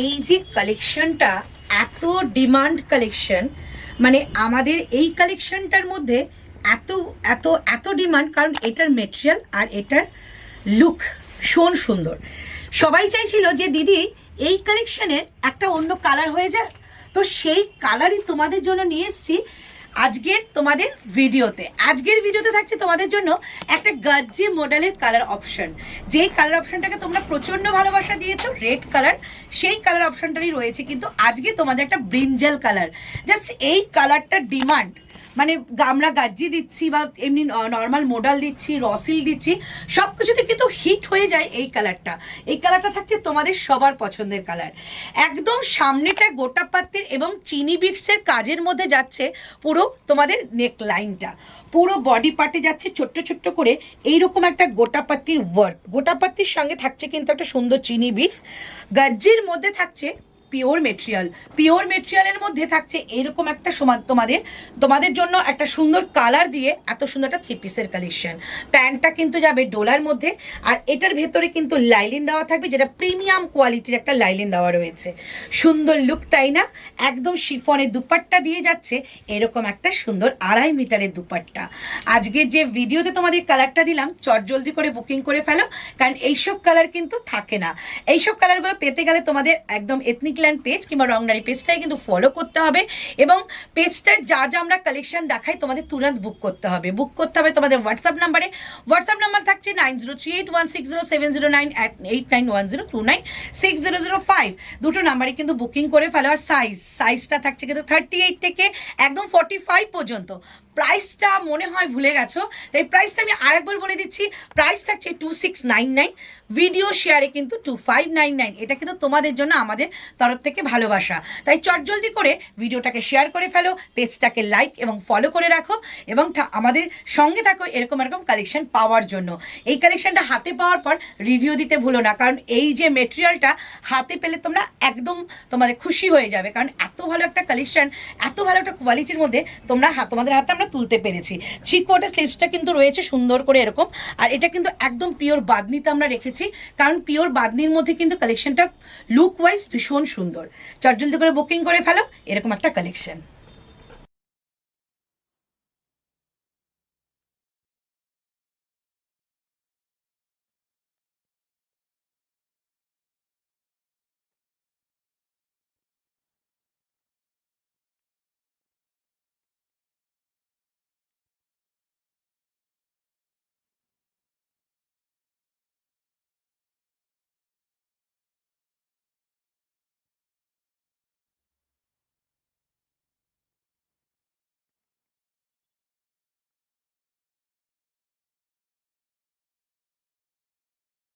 এই যে কালেকশনটা এত ডিমান্ড কালেকশন, মানে আমাদের এই কালেকশনটার মধ্যে এত এত এত ডিমান্ড, কারণ এটার মেটেরিয়াল আর এটার লুক ভীষণ সুন্দর। সবাই চাইছিল যে দিদি এই কালেকশনের একটা অন্য কালার হয়ে যায়, তো সেই কালারই তোমাদের জন্য নিয়ে এসেছি আজকের ভিডিওতে থাকছে তোমাদের জন্য একটা গাজ্জি মডেলের কালার অপশন। যেই কালার অপশনটাকে তোমরা প্রচন্ড ভালোবাসা দিয়েছো, রেড কালার, সেই কালার অপশনটারই রয়েছে কিন্তু আজকে তোমাদের একটা ব্রিঞ্জাল কালার। জাস্ট এই কালারটা ডিমান্ড, মানে আমরা গাজ্জি দিচ্ছি বা এমনি নর্মাল মডেল দিচ্ছি, রসিল দিচ্ছি, সব কিছুতে কিন্তু হিট হয়ে যায় এই কালারটা। এই কালারটা থাকছে তোমাদের সবার পছন্দের কালার। একদম সামনেটা গোটা পাত্তির এবং চিনি বিটসের কাজের মধ্যে যাচ্ছে পুরো তোমাদের নেক লাইনটা, পুরো বডি পার্টে যাচ্ছে ছোট্ট ছোট্ট করে এইরকম একটা গোটা পাত্তির ওয়ার্ক। গোটা পাত্তির সঙ্গে থাকছে কিন্তু একটা সুন্দর চিনি বিটস। গাজ্জির মধ্যে থাকছে পিওর মেটেরিয়ালের মধ্যে থাকছে এরকম একটা সমান তোমাদের জন্য একটা সুন্দর কালার দিয়ে এত সুন্দর একটা থ্রি পিসের কালেকশন। প্যান্টটা কিন্তু যাবে ডোলার মধ্যে, আর এটার ভেতরে কিন্তু লাইলিন দেওয়া থাকবে, যেটা প্রিমিয়াম কোয়ালিটির একটা লাইলিন দেওয়া রয়েছে। সুন্দর লুক, তাই না? একদম শিফনের দুপাট্টা দিয়ে যাচ্ছে এরকম একটা সুন্দর 2.5 মিটারের দুপাট্টা। আজকে যে ভিডিওতে তোমাদের কালারটা দিলাম, চটজলদি করে বুকিং করে ফেলো, কারণ এইসব কালার কিন্তু থাকে না। এইসব কালারগুলো পেতে গেলে তোমাদের একদম এথনিক ল্যান্ড পেজ কিংবা রংনারী পেজটাই কিন্তু ফলো করতে হবে, এবং পেজটায় যা যা আমরা কালেকশন দেখাই তোমাদের তুরন্ত বুক করতে হবে তোমাদের হোয়াটসঅ্যাপ নাম্বারে। হোয়াটসঅ্যাপ নাম্বার থাকছে 90381607098910296005। দুটো নাম্বারে কিন্তু বুকিং করে ফেলো। আর সাইজটা থাকছে কিন্তু 38 থেকে একদম 45 পর্যন্ত। প্রাইসটা মনে হয় ভুলে গেছো, তাই প্রাইসটা আমি আরেকবার বলে দিচ্ছি। প্রাইস থাকছে 2699, ভিডিও শেয়ারে কিন্তু 2599। এটা কিন্তু তোমাদের জন্য আমাদের তরফ থেকে ভালোবাসা, তাই চটজলদি করে ভিডিওটাকে শেয়ার করে ফেলো, পেজটাকে লাইক এবং ফলো করে রাখো, এবং আমাদের সঙ্গে থাকো এরকম কালেকশন পাওয়ার জন্য। এই কালেকশনটা হাতে পাওয়ার পর রিভিউ দিতে ভুলো না, কারণ এই যে মেটেরিয়ালটা হাতে পেলে তোমরা একদম তোমাদের খুশি হয়ে যাবে, কারণ এত ভালো একটা কালেকশন, এত ভালো একটা কোয়ালিটির মধ্যে তোমাদের হাতে আমরা তুলতে পেরেছি। 3/4 স্লিভসটা কিন্তু রয়েছে সুন্দর করে এরকম, আর এটা কিন্তু একদম পিওর বাদনিতে আমরা রেখেছি, কারণ পিওর বাদনির মধ্যে কিন্তু কালেকশনটা লুক ওয়াইজ ভীষণ সুন্দর। চটজলদি করে বুকিং করে ফেলো এরকম একটা কালেকশন।